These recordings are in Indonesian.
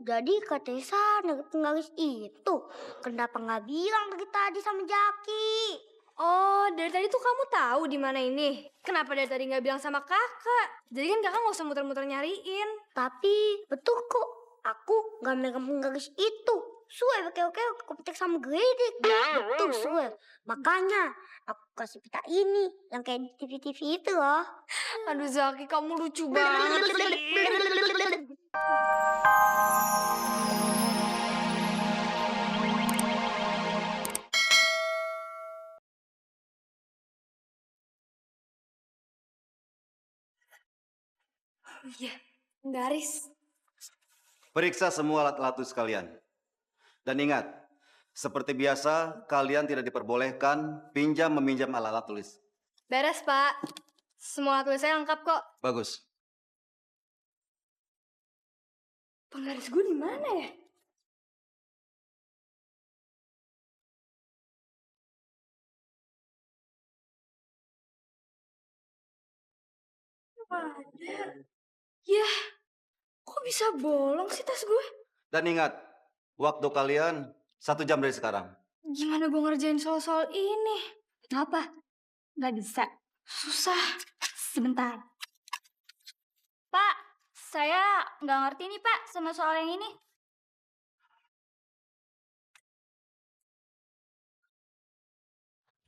Jadi Kak Tessa nugget penggaris itu kenapa nggak bilang dari tadi sama Jaki? Oh, dari tadi tuh kamu tahu di mana ini? Kenapa dari tadi nggak bilang sama kakak? Jadi kan kakak nggak usah muter-muter nyariin. Tapi betul kok, aku nggak megang penggaris itu. Suwe oke aku petik sama geledek. Betul suwe. Makanya aku kasih pita ini yang kayak di TV-TV itu loh. Aduh Zaki, kamu lucu banget sih. Iya, garis. Periksa semua alat-alat tulis kalian. Dan ingat, seperti biasa, kalian tidak diperbolehkan pinjam-meminjam alat-alat tulis. Beres, Pak. Semua tulisnya lengkap kok. Bagus. Penggaris gue di mana ya? Ada. Yah, kok bisa bolong sih tas gue? Dan ingat, waktu kalian 1 jam dari sekarang. Gimana gue ngerjain soal-soal ini? Apa? Nggak bisa. Susah. Sebentar. Pak, saya nggak ngerti nih Pak sama soal yang ini.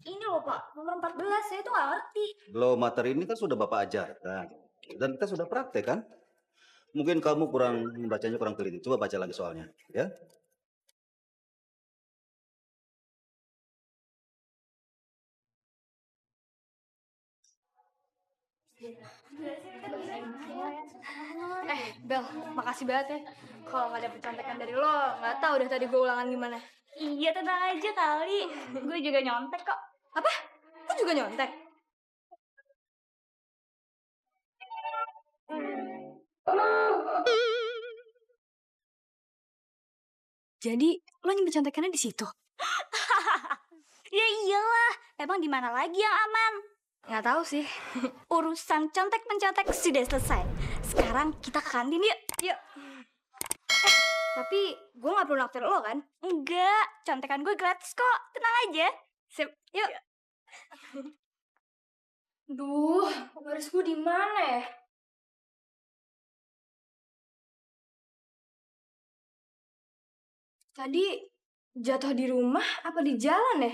Ini loh Pak, nomor 14, saya tuh nggak ngerti. Loh, materi ini kan sudah Bapak ajarkan. Dan kita sudah praktek kan? Mungkin kamu membacanya kurang teliti. Coba baca lagi soalnya, ya. Bel, makasih banget ya. Kalau nggak dapet contekan dari lo, nggak tahu deh tadi gue ulangan gimana. Iya tenang aja kali, gue juga nyontek kok. Apa? Lo juga nyontek? Jadi lo nyimpen contekannya di situ? Ya iyalah, emang di mana lagi yang aman? Nggak tahu sih. Urusan contek-mencontek sudah selesai. Sekarang kita ke kantin yuk. Yuk. Tapi gue nggak perlu naktir lo kan? Enggak, contekan gue gratis kok. Tenang aja. Sip, yuk. Duh, garis gue di mana ya? Tadi jatuh di rumah apa di jalan ya?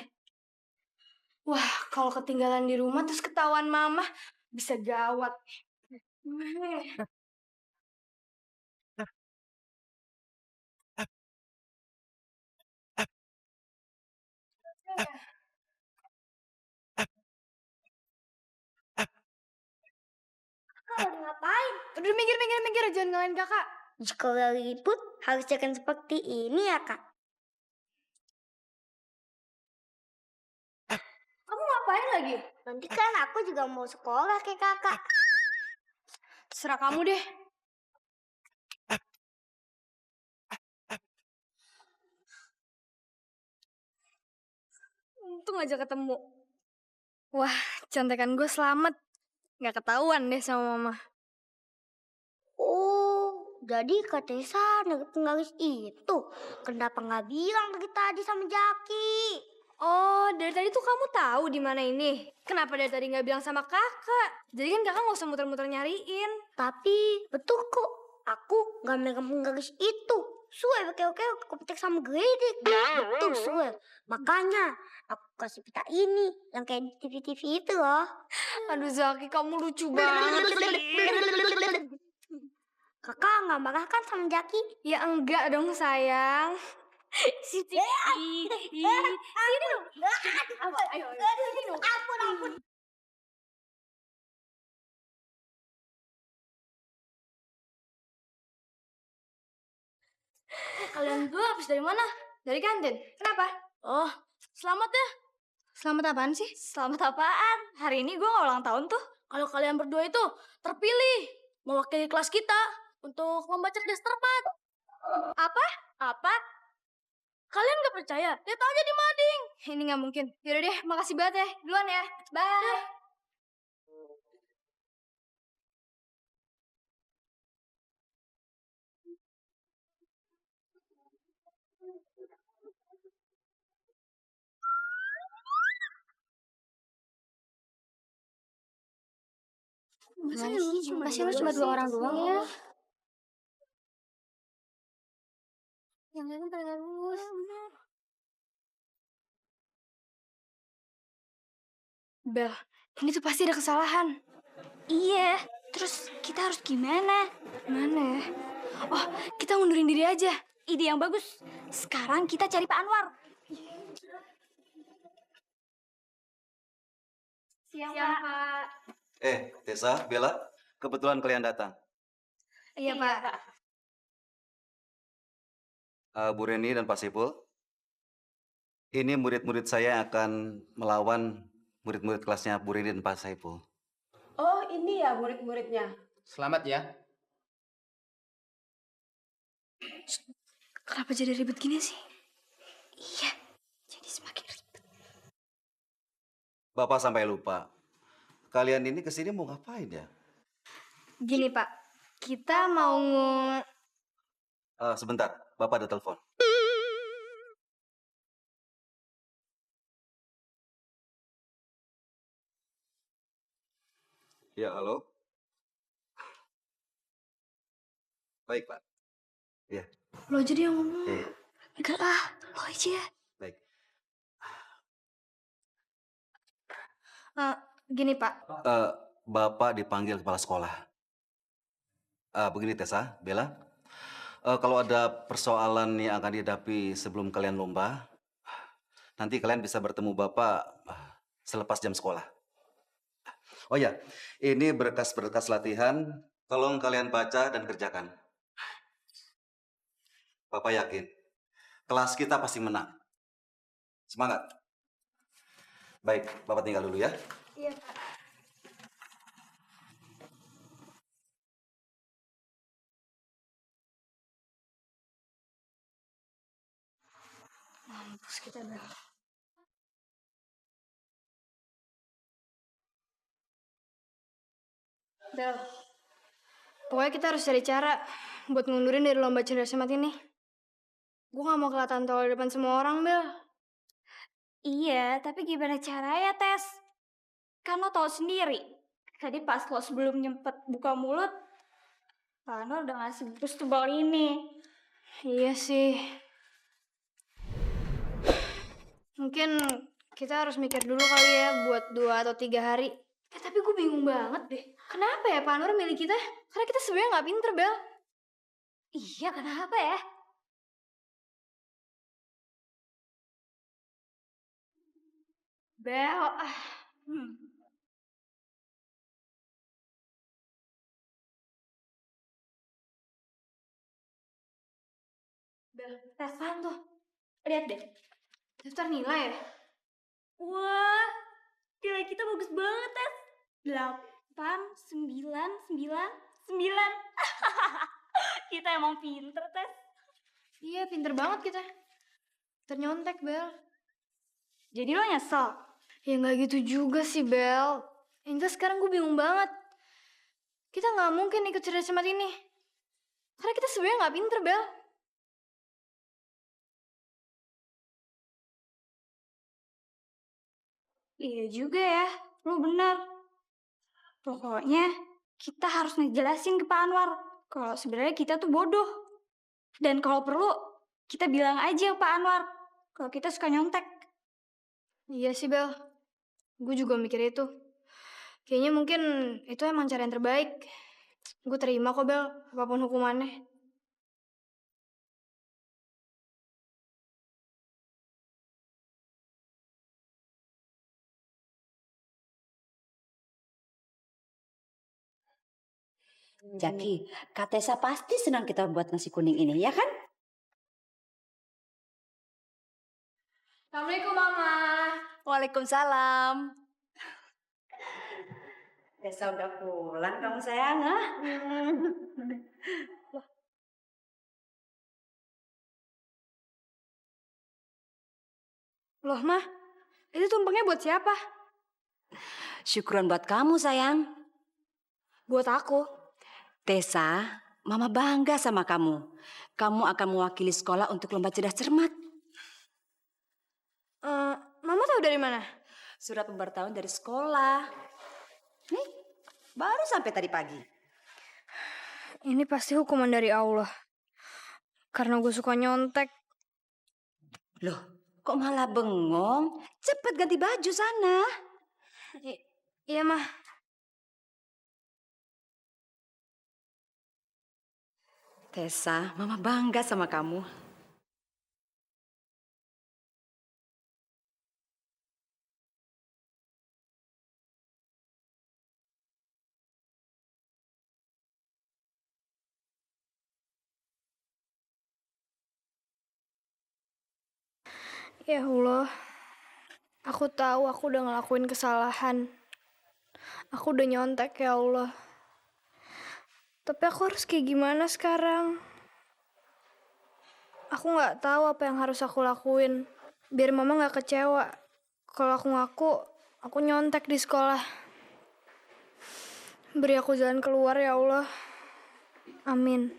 Wah, kalau ketinggalan di rumah terus ketahuan mama bisa gawat. Kakak lagi ngapain? Udah minggir, jangan ngalahin kakak. Jika ribut harus jangan seperti ini ya Kak. Kamu ngapain lagi? Nanti kan aku juga mau sekolah kayak kakak. Terserah kamu deh. Untung aja ketemu. Wah, contekan gue selamat. Nggak ketahuan deh sama mama. Oh, jadi Kak Tessa nugget penggaris itu kenapa nggak bilang dari tadi sama Jaki? Oh, dari tadi tuh kamu tahu di mana ini? Kenapa dari tadi nggak bilang sama kakak? Jadi kan kakak nggak usah muter-muter nyariin. Tapi betul kok, aku nggak megang penggaris itu. Suwe oke aku petik sama geledek. Betul suwe. Makanya aku kasih pita ini yang kayak di TV-TV itu loh. Aduh Zaki, kamu lucu banget sih. Kakak nggak marah kan sama Jaki? Ya enggak dong sayang. Sini dong. Ayo. Ampun. Kalian dua habis dari mana? Dari kantin. Kenapa? Oh, selamat ya. Selamat apaan sih? Selamat apaan? Hari ini gue gak ulang tahun tuh. Kalau kalian berdua itu terpilih mewakili kelas kita untuk membaca cerdas terpat. Apa? Apa? Kalian gak percaya? Lihat aja di mading. Ini gak mungkin. Yaudah deh, makasih banget ya. Duluan ya. Bye. Masa lu cuma 2 orang doang ya? Yang lain pada nggak lulus. Bel, ini tuh pasti ada kesalahan. Iya, terus kita harus gimana? Mana ya? Oh, kita ngundurin diri aja. Ide yang bagus. Sekarang kita cari Pak Anwar. Siang, Pak. Tessa, Bella, kebetulan kalian datang. Iya, Pak. Bu Reni dan Pak Sipul, ini murid-murid saya yang akan melawan murid-murid kelasnya Bu Reni dan Pak Saipul. Oh, ini ya murid-muridnya. Selamat ya. Kenapa jadi ribet gini sih? Iya, jadi semakin ribet. Bapak sampai lupa, kalian ini kesini mau ngapain ya? Gini, Pak. Kita mau Sebentar, Bapak ada telepon. Ya, halo. Baik, Pak. Ya, lo jadi yang ngomong. iya. Enggak lah, lo aja. Baik. Gini, Pak. Bapak dipanggil kepala sekolah. Begini Tessa, Bella. Kalau ada persoalan yang akan dihadapi sebelum kalian lomba, nanti kalian bisa bertemu Bapak selepas jam sekolah. Oh ya, ini berkas-berkas latihan. Tolong kalian baca dan kerjakan. Bapak yakin, kelas kita pasti menang. Semangat. Baik, Bapak tinggal dulu ya. Iya, Pak. Mampus kita, Bel. Bel, pokoknya kita harus cari cara buat ngundurin dari lomba cerdas cermat ini. Gue gak mau kelihatan tolol di depan semua orang, Bel. Iya, tapi gimana caranya, Tes? Kan lo tau sendiri. Tadi pas lo sebelum nyempet buka mulut, Pak Anwar udah ngasih bus tebal ini. Iya sih. Mungkin kita harus mikir dulu kali ya buat 2 atau 3 hari. Tapi gue bingung banget deh. Kenapa ya Pak Anwar milih kita? Karena kita sebenarnya nggak pinter, Bel. Iya, kenapa ya? Bel, Bel, Tes apaan tuh? Lihat deh. daftar nilai ya? Wah, nilai kita bagus banget, Tes. 8,999. Kita emang pinter, Tes. Iya, pinter banget kita. Ternyontek, Bel. Jadi lo nyesel? Ya nggak gitu juga sih, Bel. Yang jelas sekarang gue bingung banget. Kita nggak mungkin ikut cerdas cermat ini. Karena kita sebenarnya nggak pinter, Bel. Iya juga ya, lo bener. Pokoknya kita harus ngejelasin ke Pak Anwar kalau sebenarnya kita tuh bodoh. Dan kalau perlu, kita bilang aja ke Pak Anwar kalau kita suka nyontek. Iya sih, Bel. Gue juga mikir itu. Kayaknya mungkin itu emang cara yang terbaik. Gue terima kok, Bel, apapun hukumannya. Jaki, Kak Tessa pasti senang kita buat nasi kuning ini, ya kan? Assalamualaikum, Mama. Waalaikumsalam. Tessa udah pulang kamu sayang, ah? Loh, Ma, itu tumpengnya buat siapa? Syukuran buat kamu sayang. Buat aku. Tessa, Mama bangga sama kamu. Kamu akan mewakili sekolah untuk lomba cerdas cermat. Mama tahu dari mana? Surat pemberitahuan dari sekolah. Nih. Baru sampai tadi pagi. Ini pasti hukuman dari Allah. Karena gue suka nyontek. Loh, kok malah bengong? Cepet ganti baju sana. Iya, Mah. Tessa, Mama bangga sama kamu. Ya Allah. Aku tahu aku udah ngelakuin kesalahan. Aku udah nyontek ya Allah. Tapi aku harus kayak gimana sekarang? Aku nggak tahu apa yang harus aku lakuin. Biar mama nggak kecewa. Kalau aku ngaku, aku nyontek di sekolah. Beri aku jalan keluar ya Allah. Amin.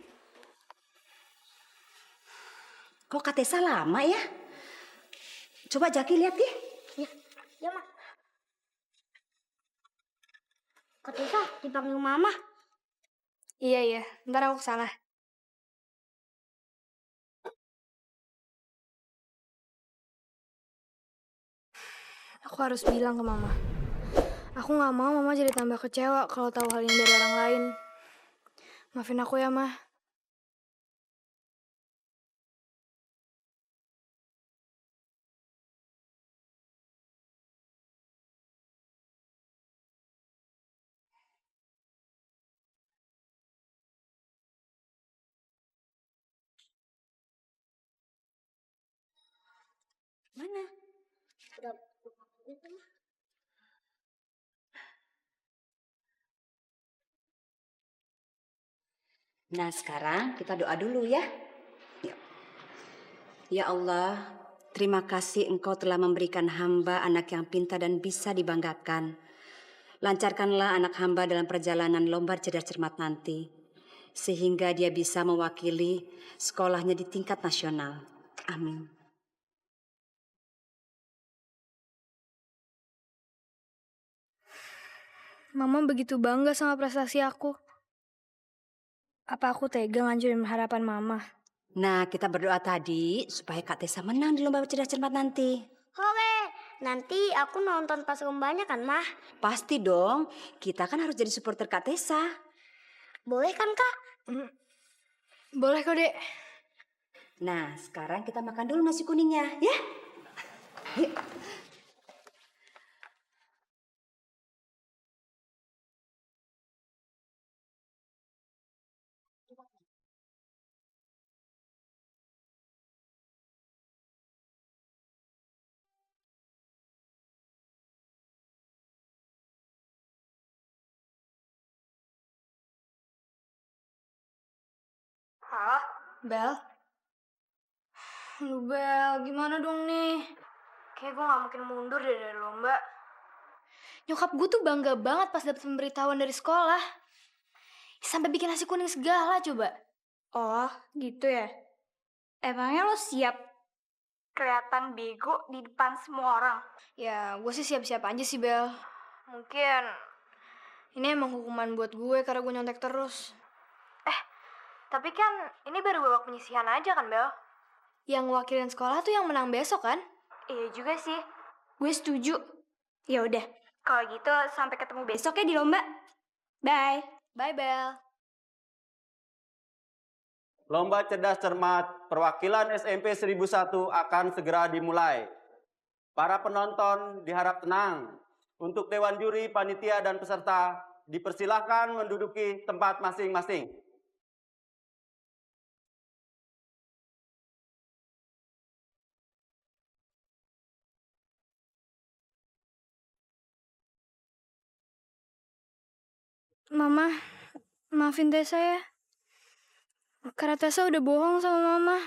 Kok Kak Tessa lama ya? Coba Jaki lihat deh. Ya, Mak. Kak Tessa dipanggil Mama. Iya, ntar aku kesana. Aku harus bilang ke mama. Aku nggak mau mama jadi tambah kecewa kalau tahu hal ini dari orang lain. Maafin aku ya, Mah. Mana? Udah. Itu, Mah. Nah, sekarang kita doa dulu ya. Yuk. Ya Allah, terima kasih Engkau telah memberikan hamba anak yang pintar dan bisa dibanggakan. Lancarkanlah anak hamba dalam perjalanan lomba cerdas cermat nanti, sehingga dia bisa mewakili sekolahnya di tingkat nasional. Amin. Mama begitu bangga sama prestasi aku. Apa aku tega ngancurin harapan mama? Nah, kita berdoa tadi supaya Kak Tessa menang di lomba cerdas cermat nanti. Hore, nanti aku nonton pas lombanya kan, Mah? Pasti dong, kita kan harus jadi supporter Kak Tessa. Boleh kan, Kak? Boleh kok, Dek. Nah, sekarang kita makan dulu nasi kuningnya, ya? Yuk. Hah? Bel? Lu Bel, gimana dong nih? Kayak gue gak mungkin mundur deh dari lomba. Nyokap gue tuh bangga banget pas dapet pemberitahuan dari sekolah. Sampai bikin nasi kuning segala coba. Oh, gitu ya? Emangnya lo siap kelihatan bego di depan semua orang? Ya, gue sih siap-siap aja sih, Bel. Mungkin ini emang hukuman buat gue karena gue nyontek terus. Tapi kan ini baru babak penyisihan aja kan, Bel? Yang wakilin sekolah tuh yang menang besok kan? Iya juga sih. Gue setuju. Ya udah, kalau gitu sampai ketemu besok ya di lomba. Bye. Bye, Bel. Lomba cerdas cermat perwakilan SMP 1001 akan segera dimulai. Para penonton diharap tenang. Untuk Dewan Juri, Panitia, dan peserta dipersilahkan menduduki tempat masing-masing. Mama, maafin Tessa ya. Karena Tessa udah bohong sama Mama.